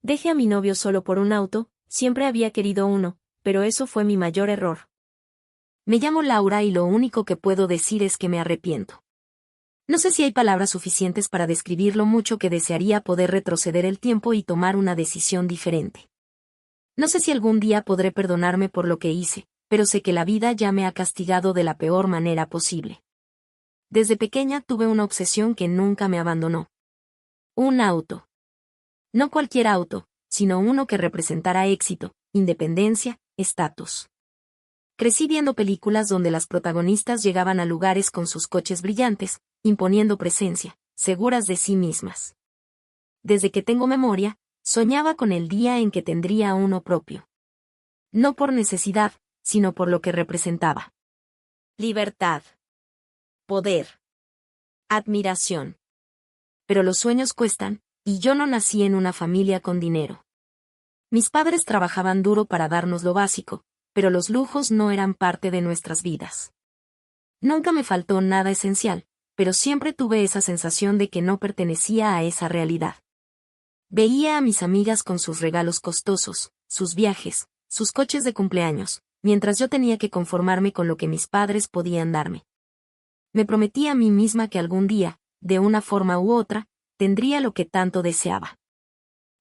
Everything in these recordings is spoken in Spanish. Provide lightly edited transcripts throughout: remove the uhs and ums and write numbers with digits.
Dejé a mi novio solo por un auto, siempre había querido uno, pero eso fue mi mayor error. Me llamo Laura y lo único que puedo decir es que me arrepiento. No sé si hay palabras suficientes para describir lo mucho que desearía poder retroceder el tiempo y tomar una decisión diferente. No sé si algún día podré perdonarme por lo que hice, pero sé que la vida ya me ha castigado de la peor manera posible. Desde pequeña tuve una obsesión que nunca me abandonó. Un auto. No cualquier auto, sino uno que representara éxito, independencia, estatus. Crecí viendo películas donde las protagonistas llegaban a lugares con sus coches brillantes, imponiendo presencia, seguras de sí mismas. Desde que tengo memoria, soñaba con el día en que tendría uno propio. No por necesidad, sino por lo que representaba. Libertad. Poder. Admiración. Pero los sueños cuestan, y yo no nací en una familia con dinero. Mis padres trabajaban duro para darnos lo básico, pero los lujos no eran parte de nuestras vidas. Nunca me faltó nada esencial, pero siempre tuve esa sensación de que no pertenecía a esa realidad. Veía a mis amigas con sus regalos costosos, sus viajes, sus coches de cumpleaños, mientras yo tenía que conformarme con lo que mis padres podían darme. Me prometí a mí misma que algún día, de una forma u otra, tendría lo que tanto deseaba.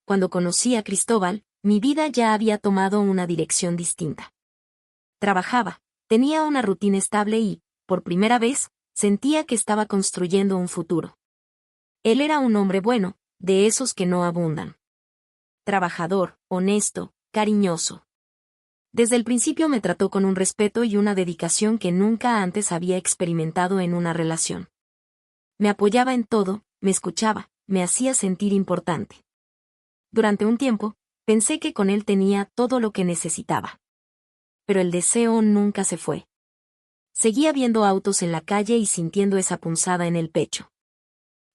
Cuando conocí a Cristóbal, mi vida ya había tomado una dirección distinta. Trabajaba, tenía una rutina estable y, por primera vez, sentía que estaba construyendo un futuro. Él era un hombre bueno, de esos que no abundan. Trabajador, honesto, cariñoso. Desde el principio me trató con un respeto y una dedicación que nunca antes había experimentado en una relación. Me apoyaba en todo, me escuchaba, me hacía sentir importante. Durante un tiempo, pensé que con él tenía todo lo que necesitaba. Pero el deseo nunca se fue. Seguía viendo autos en la calle y sintiendo esa punzada en el pecho.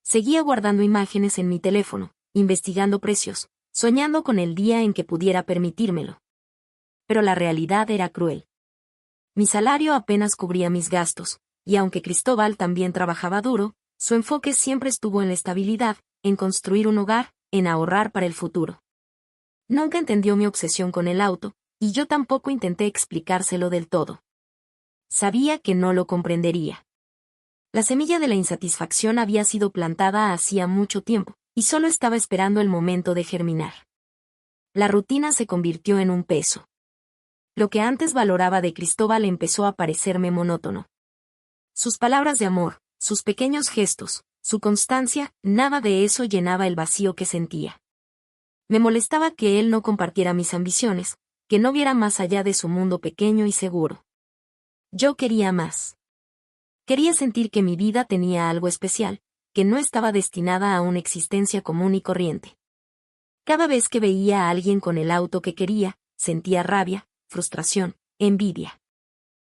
Seguía guardando imágenes en mi teléfono, investigando precios, soñando con el día en que pudiera permitírmelo. Pero la realidad era cruel. Mi salario apenas cubría mis gastos, y aunque Cristóbal también trabajaba duro, su enfoque siempre estuvo en la estabilidad, en construir un hogar, en ahorrar para el futuro. Nunca entendió mi obsesión con el auto, y yo tampoco intenté explicárselo del todo. Sabía que no lo comprendería. La semilla de la insatisfacción había sido plantada hacía mucho tiempo, y solo estaba esperando el momento de germinar. La rutina se convirtió en un peso. Lo que antes valoraba de Cristóbal empezó a parecerme monótono. Sus palabras de amor, sus pequeños gestos, su constancia, nada de eso llenaba el vacío que sentía. Me molestaba que él no compartiera mis ambiciones, que no viera más allá de su mundo pequeño y seguro. Yo quería más. Quería sentir que mi vida tenía algo especial, que no estaba destinada a una existencia común y corriente. Cada vez que veía a alguien con el auto que quería, sentía rabia, frustración, envidia.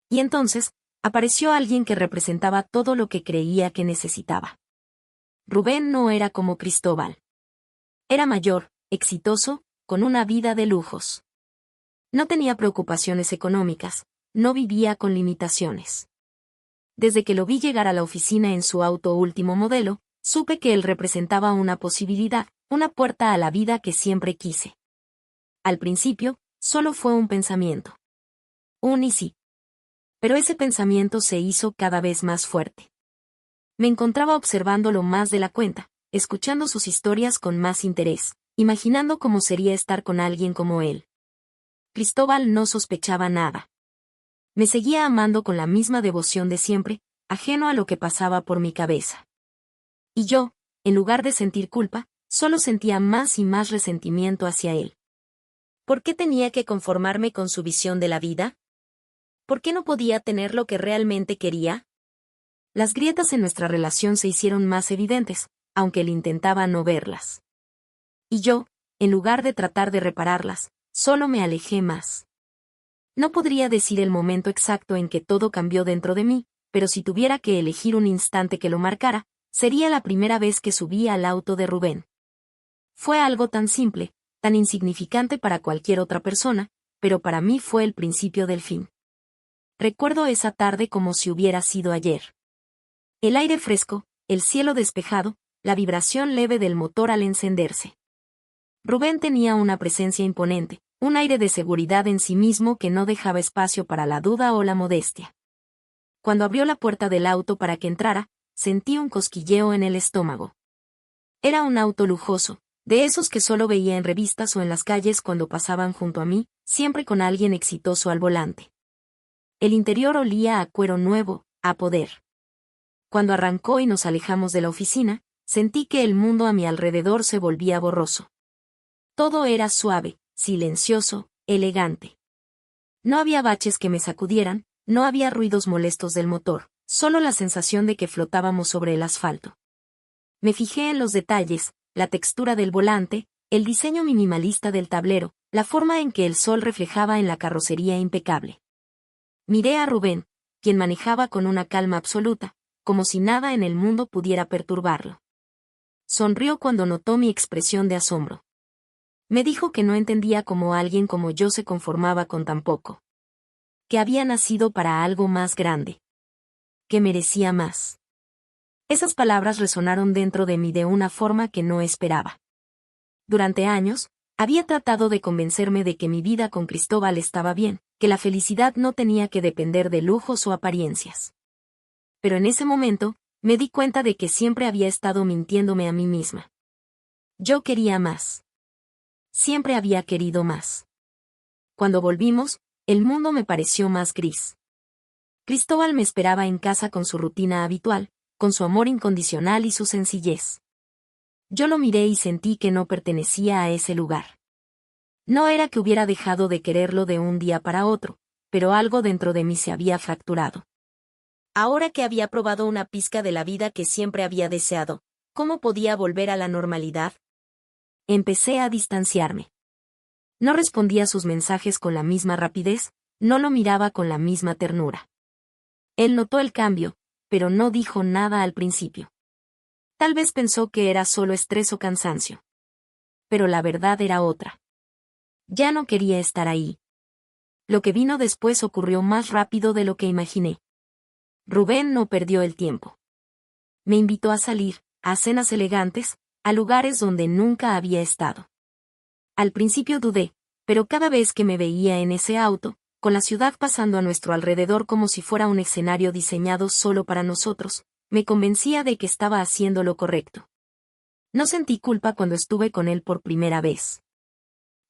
Y entonces, apareció alguien que representaba todo lo que creía que necesitaba. Rubén no era como Cristóbal. Era mayor, exitoso, con una vida de lujos. No tenía preocupaciones económicas, no vivía con limitaciones. Desde que lo vi llegar a la oficina en su auto último modelo, supe que él representaba una posibilidad, una puerta a la vida que siempre quise. Al principio, solo fue un pensamiento. Un y sí. Pero ese pensamiento se hizo cada vez más fuerte. Me encontraba observándolo más de la cuenta, escuchando sus historias con más interés, imaginando cómo sería estar con alguien como él. Cristóbal no sospechaba nada. Me seguía amando con la misma devoción de siempre, ajeno a lo que pasaba por mi cabeza. Y yo, en lugar de sentir culpa, solo sentía más y más resentimiento hacia él. ¿Por qué tenía que conformarme con su visión de la vida? ¿Por qué no podía tener lo que realmente quería? Las grietas en nuestra relación se hicieron más evidentes, aunque él intentaba no verlas. Y yo, en lugar de tratar de repararlas, solo me alejé más. No podría decir el momento exacto en que todo cambió dentro de mí, pero si tuviera que elegir un instante que lo marcara, sería la primera vez que subí al auto de Rubén. Fue algo tan simple, tan insignificante para cualquier otra persona, pero para mí fue el principio del fin. Recuerdo esa tarde como si hubiera sido ayer. El aire fresco, el cielo despejado, la vibración leve del motor al encenderse. Rubén tenía una presencia imponente, un aire de seguridad en sí mismo que no dejaba espacio para la duda o la modestia. Cuando abrió la puerta del auto para que entrara, sentí un cosquilleo en el estómago. Era un auto lujoso, de esos que solo veía en revistas o en las calles cuando pasaban junto a mí, siempre con alguien exitoso al volante. El interior olía a cuero nuevo, a poder. Cuando arrancó y nos alejamos de la oficina, sentí que el mundo a mi alrededor se volvía borroso. Todo era suave, silencioso, elegante. No había baches que me sacudieran, no había ruidos molestos del motor, solo la sensación de que flotábamos sobre el asfalto. Me fijé en los detalles, la textura del volante, el diseño minimalista del tablero, la forma en que el sol reflejaba en la carrocería impecable. Miré a Rubén, quien manejaba con una calma absoluta, como si nada en el mundo pudiera perturbarlo. Sonrió cuando notó mi expresión de asombro. Me dijo que no entendía cómo alguien como yo se conformaba con tan poco. Que había nacido para algo más grande. Que merecía más. Esas palabras resonaron dentro de mí de una forma que no esperaba. Durante años, había tratado de convencerme de que mi vida con Cristóbal estaba bien, que la felicidad no tenía que depender de lujos o apariencias. Pero en ese momento, me di cuenta de que siempre había estado mintiéndome a mí misma. Yo quería más. Siempre había querido más. Cuando volvimos, el mundo me pareció más gris. Cristóbal me esperaba en casa con su rutina habitual, con su amor incondicional y su sencillez. Yo lo miré y sentí que no pertenecía a ese lugar. No era que hubiera dejado de quererlo de un día para otro, pero algo dentro de mí se había fracturado. Ahora que había probado una pizca de la vida que siempre había deseado, ¿cómo podía volver a la normalidad? Empecé a distanciarme. No respondía a sus mensajes con la misma rapidez, no lo miraba con la misma ternura. Él notó el cambio, pero no dijo nada al principio. Tal vez pensó que era solo estrés o cansancio. Pero la verdad era otra. Ya no quería estar ahí. Lo que vino después ocurrió más rápido de lo que imaginé. Rubén no perdió el tiempo. Me invitó a salir, a cenas elegantes, a lugares donde nunca había estado. Al principio dudé, pero cada vez que me veía en ese auto, con la ciudad pasando a nuestro alrededor como si fuera un escenario diseñado solo para nosotros, me convencía de que estaba haciendo lo correcto. No sentí culpa cuando estuve con él por primera vez.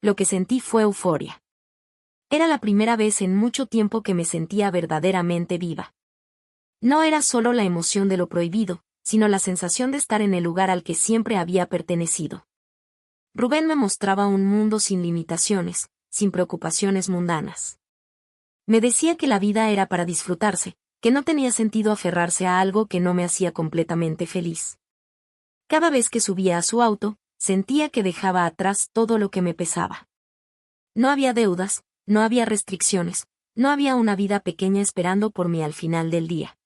Lo que sentí fue euforia. Era la primera vez en mucho tiempo que me sentía verdaderamente viva. No era solo la emoción de lo prohibido, sino la sensación de estar en el lugar al que siempre había pertenecido. Rubén me mostraba un mundo sin limitaciones, sin preocupaciones mundanas. Me decía que la vida era para disfrutarse, que no tenía sentido aferrarse a algo que no me hacía completamente feliz. Cada vez que subía a su auto, sentía que dejaba atrás todo lo que me pesaba. No había deudas, no había restricciones, no había una vida pequeña esperando por mí al final del día.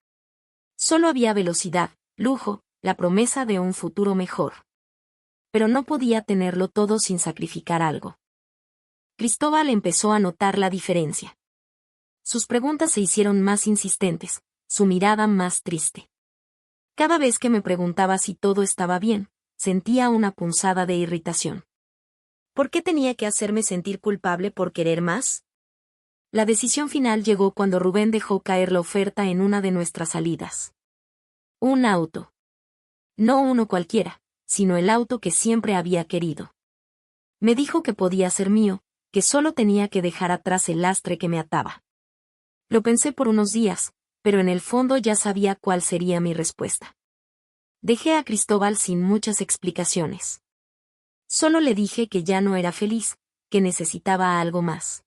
Solo había velocidad, lujo, la promesa de un futuro mejor. Pero no podía tenerlo todo sin sacrificar algo. Cristóbal empezó a notar la diferencia. Sus preguntas se hicieron más insistentes, su mirada más triste. Cada vez que me preguntaba si todo estaba bien, sentía una punzada de irritación. ¿Por qué tenía que hacerme sentir culpable por querer más? La decisión final llegó cuando Rubén dejó caer la oferta en una de nuestras salidas. Un auto. No uno cualquiera, sino el auto que siempre había querido. Me dijo que podía ser mío, que solo tenía que dejar atrás el lastre que me ataba. Lo pensé por unos días, pero en el fondo ya sabía cuál sería mi respuesta. Dejé a Cristóbal sin muchas explicaciones. Solo le dije que ya no era feliz, que necesitaba algo más.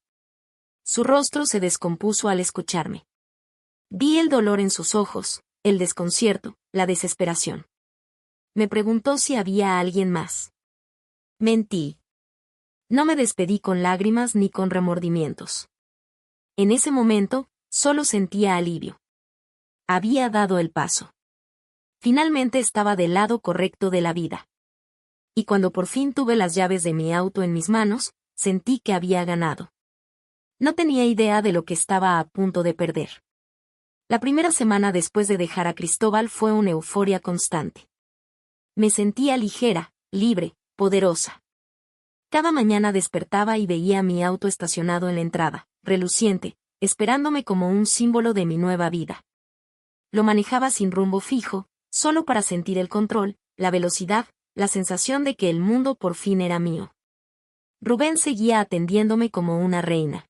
Su rostro se descompuso al escucharme. Vi el dolor en sus ojos, el desconcierto, la desesperación. Me preguntó si había alguien más. Mentí. No me despedí con lágrimas ni con remordimientos. En ese momento, solo sentía alivio. Había dado el paso. Finalmente estaba del lado correcto de la vida. Y cuando por fin tuve las llaves de mi auto en mis manos, sentí que había ganado. No tenía idea de lo que estaba a punto de perder. La primera semana después de dejar a Cristóbal fue una euforia constante. Me sentía ligera, libre, poderosa. Cada mañana despertaba y veía mi auto estacionado en la entrada, reluciente, esperándome como un símbolo de mi nueva vida. Lo manejaba sin rumbo fijo, solo para sentir el control, la velocidad, la sensación de que el mundo por fin era mío. Rubén seguía atendiéndome como una reina.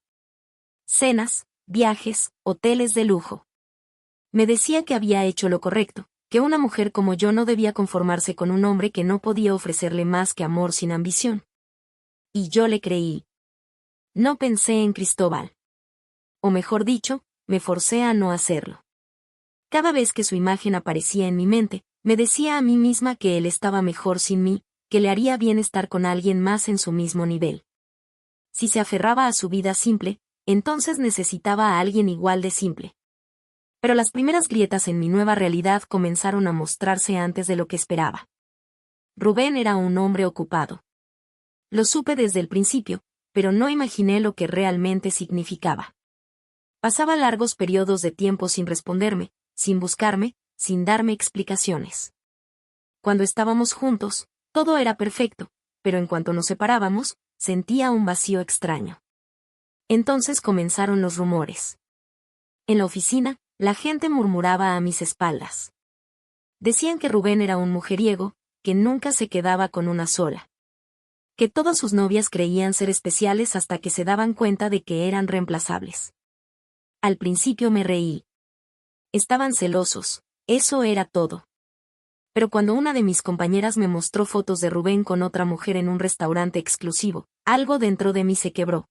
Cenas, viajes, hoteles de lujo. Me decía que había hecho lo correcto, que una mujer como yo no debía conformarse con un hombre que no podía ofrecerle más que amor sin ambición. Y yo le creí. No pensé en Cristóbal. O mejor dicho, me forcé a no hacerlo. Cada vez que su imagen aparecía en mi mente, me decía a mí misma que él estaba mejor sin mí, que le haría bien estar con alguien más en su mismo nivel. Si se aferraba a su vida simple, entonces necesitaba a alguien igual de simple. Pero las primeras grietas en mi nueva realidad comenzaron a mostrarse antes de lo que esperaba. Rubén era un hombre ocupado. Lo supe desde el principio, pero no imaginé lo que realmente significaba. Pasaba largos periodos de tiempo sin responderme, sin buscarme, sin darme explicaciones. Cuando estábamos juntos, todo era perfecto, pero en cuanto nos separábamos, sentía un vacío extraño. Entonces comenzaron los rumores. En la oficina, la gente murmuraba a mis espaldas. Decían que Rubén era un mujeriego, que nunca se quedaba con una sola. Que todas sus novias creían ser especiales hasta que se daban cuenta de que eran reemplazables. Al principio me reí. Estaban celosos, eso era todo. Pero cuando una de mis compañeras me mostró fotos de Rubén con otra mujer en un restaurante exclusivo, algo dentro de mí se quebró.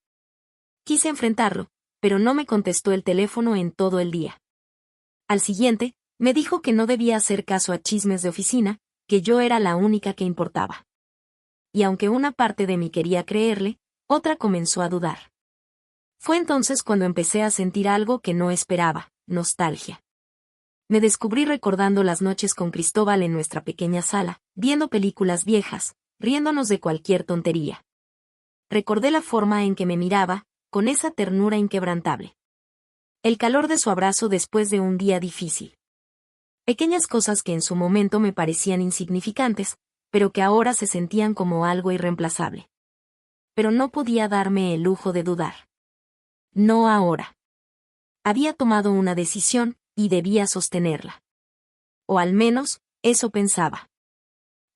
Quise enfrentarlo, pero no me contestó el teléfono en todo el día. Al siguiente, me dijo que no debía hacer caso a chismes de oficina, que yo era la única que importaba. Y aunque una parte de mí quería creerle, otra comenzó a dudar. Fue entonces cuando empecé a sentir algo que no esperaba, nostalgia. Me descubrí recordando las noches con Cristóbal en nuestra pequeña sala, viendo películas viejas, riéndonos de cualquier tontería. Recordé la forma en que me miraba, con esa ternura inquebrantable. El calor de su abrazo después de un día difícil. Pequeñas cosas que en su momento me parecían insignificantes, pero que ahora se sentían como algo irreemplazable. Pero no podía darme el lujo de dudar. No ahora. Había tomado una decisión, y debía sostenerla. O al menos, eso pensaba.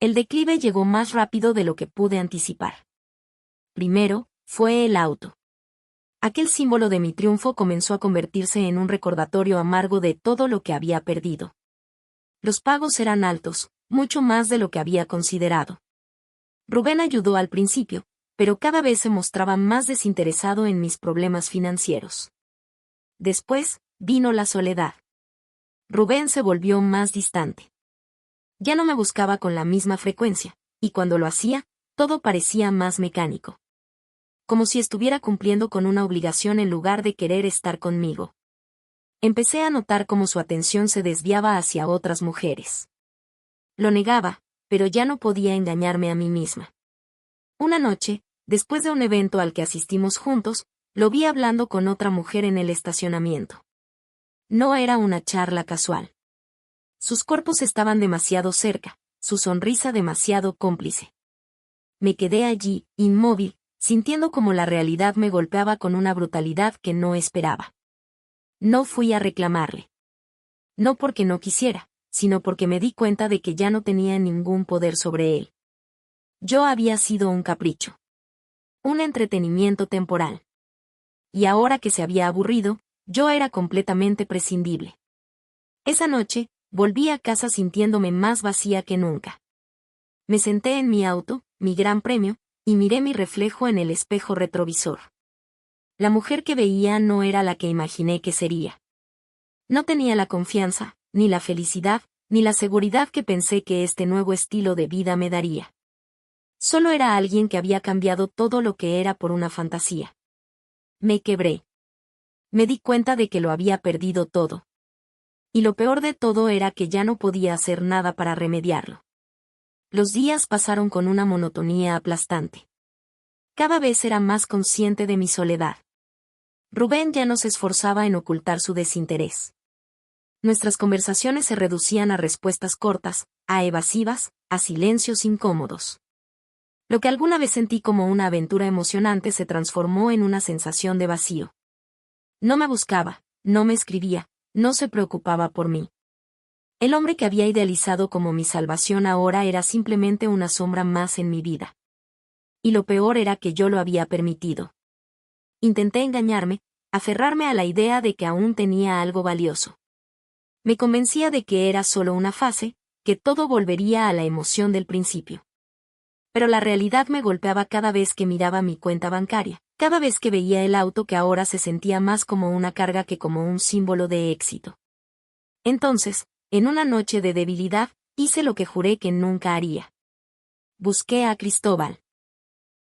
El declive llegó más rápido de lo que pude anticipar. Primero, fue el auto. Aquel símbolo de mi triunfo comenzó a convertirse en un recordatorio amargo de todo lo que había perdido. Los pagos eran altos, mucho más de lo que había considerado. Rubén ayudó al principio, pero cada vez se mostraba más desinteresado en mis problemas financieros. Después, vino la soledad. Rubén se volvió más distante. Ya no me buscaba con la misma frecuencia, y cuando lo hacía, todo parecía más mecánico. Como si estuviera cumpliendo con una obligación en lugar de querer estar conmigo. Empecé a notar cómo su atención se desviaba hacia otras mujeres. Lo negaba, pero ya no podía engañarme a mí misma. Una noche, después de un evento al que asistimos juntos, lo vi hablando con otra mujer en el estacionamiento. No era una charla casual. Sus cuerpos estaban demasiado cerca, su sonrisa demasiado cómplice. Me quedé allí, inmóvil, sintiendo como la realidad me golpeaba con una brutalidad que no esperaba. No fui a reclamarle. No porque no quisiera, sino porque me di cuenta de que ya no tenía ningún poder sobre él. Yo había sido un capricho. Un entretenimiento temporal. Y ahora que se había aburrido, yo era completamente prescindible. Esa noche, volví a casa sintiéndome más vacía que nunca. Me senté en mi auto, mi gran premio, y miré mi reflejo en el espejo retrovisor. La mujer que veía no era la que imaginé que sería. No tenía la confianza, ni la felicidad, ni la seguridad que pensé que este nuevo estilo de vida me daría. Solo era alguien que había cambiado todo lo que era por una fantasía. Me quebré. Me di cuenta de que lo había perdido todo. Y lo peor de todo era que ya no podía hacer nada para remediarlo. Los días pasaron con una monotonía aplastante. Cada vez era más consciente de mi soledad. Rubén ya no se esforzaba en ocultar su desinterés. Nuestras conversaciones se reducían a respuestas cortas, a evasivas, a silencios incómodos. Lo que alguna vez sentí como una aventura emocionante se transformó en una sensación de vacío. No me buscaba, no me escribía, no se preocupaba por mí. El hombre que había idealizado como mi salvación ahora era simplemente una sombra más en mi vida. Y lo peor era que yo lo había permitido. Intenté engañarme, aferrarme a la idea de que aún tenía algo valioso. Me convencía de que era solo una fase, que todo volvería a la emoción del principio. Pero la realidad me golpeaba cada vez que miraba mi cuenta bancaria, cada vez que veía el auto que ahora se sentía más como una carga que como un símbolo de éxito. Entonces, en una noche de debilidad, hice lo que juré que nunca haría. Busqué a Cristóbal.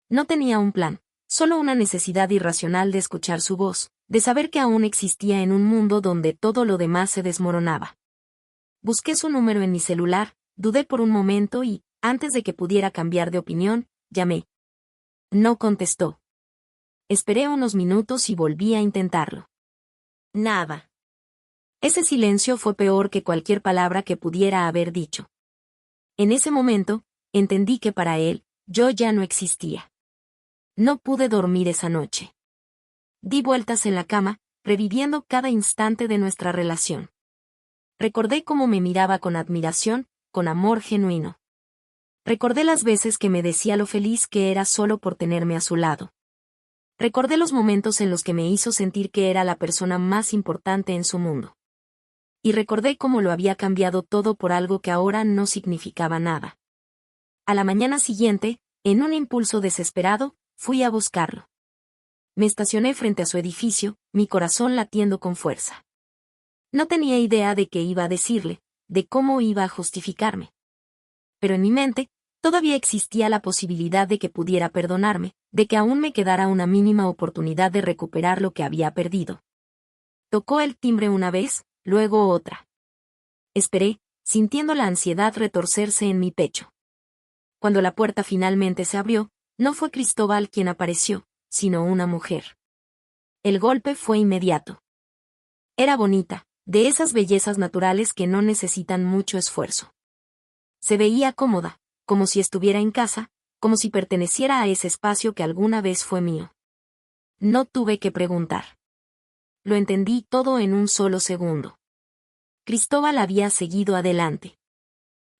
No tenía un plan, solo una necesidad irracional de escuchar su voz, de saber que aún existía en un mundo donde todo lo demás se desmoronaba. Busqué su número en mi celular, dudé por un momento y, antes de que pudiera cambiar de opinión, llamé. No contestó. Esperé unos minutos y volví a intentarlo. Nada. Ese silencio fue peor que cualquier palabra que pudiera haber dicho. En ese momento, entendí que para él, yo ya no existía. No pude dormir esa noche. Di vueltas en la cama, reviviendo cada instante de nuestra relación. Recordé cómo me miraba con admiración, con amor genuino. Recordé las veces que me decía lo feliz que era solo por tenerme a su lado. Recordé los momentos en los que me hizo sentir que era la persona más importante en su mundo. Y recordé cómo lo había cambiado todo por algo que ahora no significaba nada. A la mañana siguiente, en un impulso desesperado, fui a buscarlo. Me estacioné frente a su edificio, mi corazón latiendo con fuerza. No tenía idea de qué iba a decirle, de cómo iba a justificarme. Pero en mi mente, todavía existía la posibilidad de que pudiera perdonarme, de que aún me quedara una mínima oportunidad de recuperar lo que había perdido. Tocó el timbre una vez, luego otra. Esperé, sintiendo la ansiedad retorcerse en mi pecho. Cuando la puerta finalmente se abrió, no fue Cristóbal quien apareció, sino una mujer. El golpe fue inmediato. Era bonita, de esas bellezas naturales que no necesitan mucho esfuerzo. Se veía cómoda, como si estuviera en casa, como si perteneciera a ese espacio que alguna vez fue mío. No tuve que preguntar. Lo entendí todo en un solo segundo. Cristóbal había seguido adelante.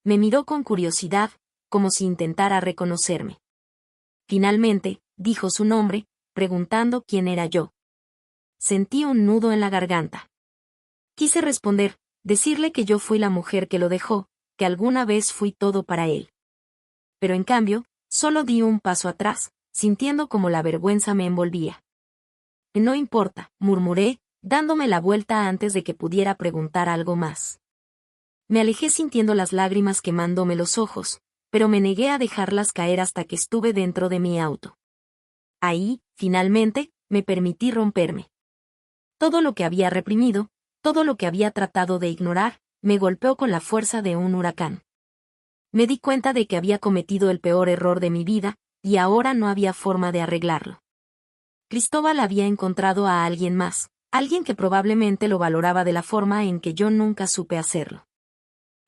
Me miró con curiosidad, como si intentara reconocerme. Finalmente, dijo su nombre, preguntando quién era yo. Sentí un nudo en la garganta. Quise responder, decirle que yo fui la mujer que lo dejó, que alguna vez fui todo para él. Pero en cambio, solo di un paso atrás, sintiendo como la vergüenza me envolvía. No importa, murmuré, dándome la vuelta antes de que pudiera preguntar algo más. Me alejé sintiendo las lágrimas quemándome los ojos, pero me negué a dejarlas caer hasta que estuve dentro de mi auto. Ahí, finalmente, me permití romperme. Todo lo que había reprimido, todo lo que había tratado de ignorar, me golpeó con la fuerza de un huracán. Me di cuenta de que había cometido el peor error de mi vida, y ahora no había forma de arreglarlo. Cristóbal había encontrado a alguien más, alguien que probablemente lo valoraba de la forma en que yo nunca supe hacerlo.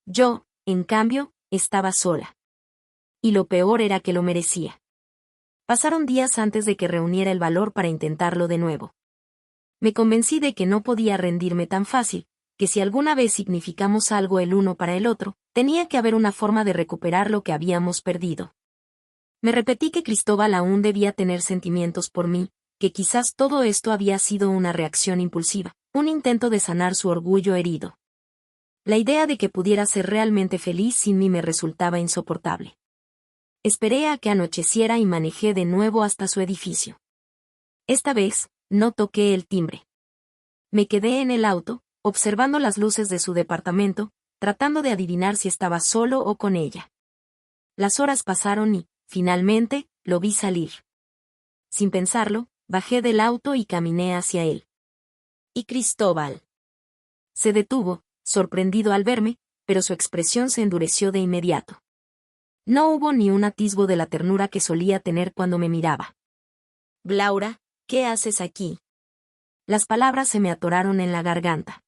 Yo, en cambio, estaba sola. Y lo peor era que lo merecía. Pasaron días antes de que reuniera el valor para intentarlo de nuevo. Me convencí de que no podía rendirme tan fácil, que si alguna vez significamos algo el uno para el otro, tenía que haber una forma de recuperar lo que habíamos perdido. Me repetí que Cristóbal aún debía tener sentimientos por mí, que quizás todo esto había sido una reacción impulsiva, un intento de sanar su orgullo herido. La idea de que pudiera ser realmente feliz sin mí me resultaba insoportable. Esperé a que anocheciera y manejé de nuevo hasta su edificio. Esta vez, no toqué el timbre. Me quedé en el auto, observando las luces de su departamento, tratando de adivinar si estaba solo o con ella. Las horas pasaron y, finalmente, lo vi salir. Sin pensarlo, bajé del auto y caminé hacia él. ¿Y Cristóbal? Se detuvo, sorprendido al verme, pero su expresión se endureció de inmediato. No hubo ni un atisbo de la ternura que solía tener cuando me miraba. Blaura, ¿qué haces aquí? Las palabras se me atoraron en la garganta.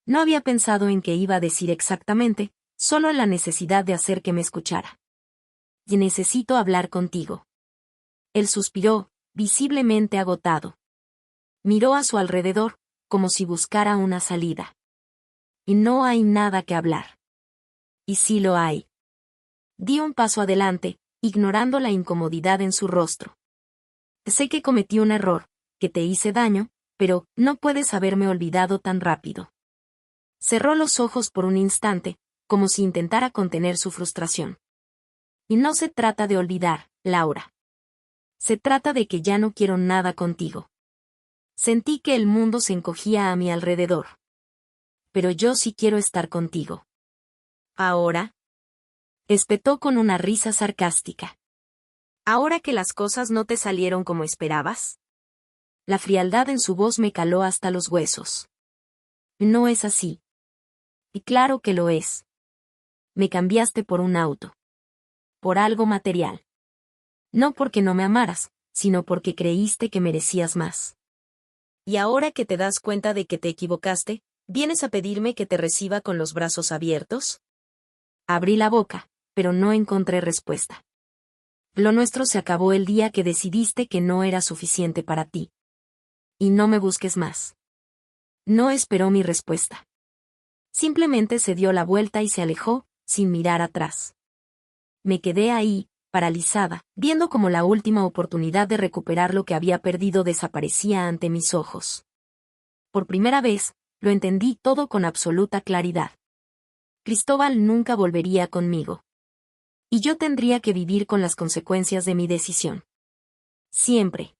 No había pensado en qué iba a decir exactamente, solo en la necesidad de hacer que me escuchara. y necesito hablar contigo. Él suspiró, visiblemente agotado. Miró a su alrededor, como si buscara una salida. Y no hay nada que hablar. Y sí lo hay. Di un paso adelante, ignorando la incomodidad en su rostro. Sé que cometí un error, que te hice daño, pero no puedes haberme olvidado tan rápido. Cerró los ojos por un instante, como si intentara contener su frustración. Y no se trata de olvidar, Laura. Se trata de que ya no quiero nada contigo. Sentí que el mundo se encogía a mi alrededor. Pero yo sí quiero estar contigo. ¿Ahora? Espetó con una risa sarcástica. ¿Ahora que las cosas no te salieron como esperabas? La frialdad en su voz me caló hasta los huesos. No es así. Y claro que lo es. Me cambiaste por un auto. Por algo material. No porque no me amaras, sino porque creíste que merecías más. Y ahora que te das cuenta de que te equivocaste, ¿vienes a pedirme que te reciba con los brazos abiertos? Abrí la boca, pero no encontré respuesta. Lo nuestro se acabó el día que decidiste que no era suficiente para ti. Y no me busques más. No esperó mi respuesta. Simplemente se dio la vuelta y se alejó, sin mirar atrás. Me quedé ahí, paralizada, viendo cómo la última oportunidad de recuperar lo que había perdido desaparecía ante mis ojos. Por primera vez, lo entendí todo con absoluta claridad. Cristóbal nunca volvería conmigo. Y yo tendría que vivir con las consecuencias de mi decisión. Siempre.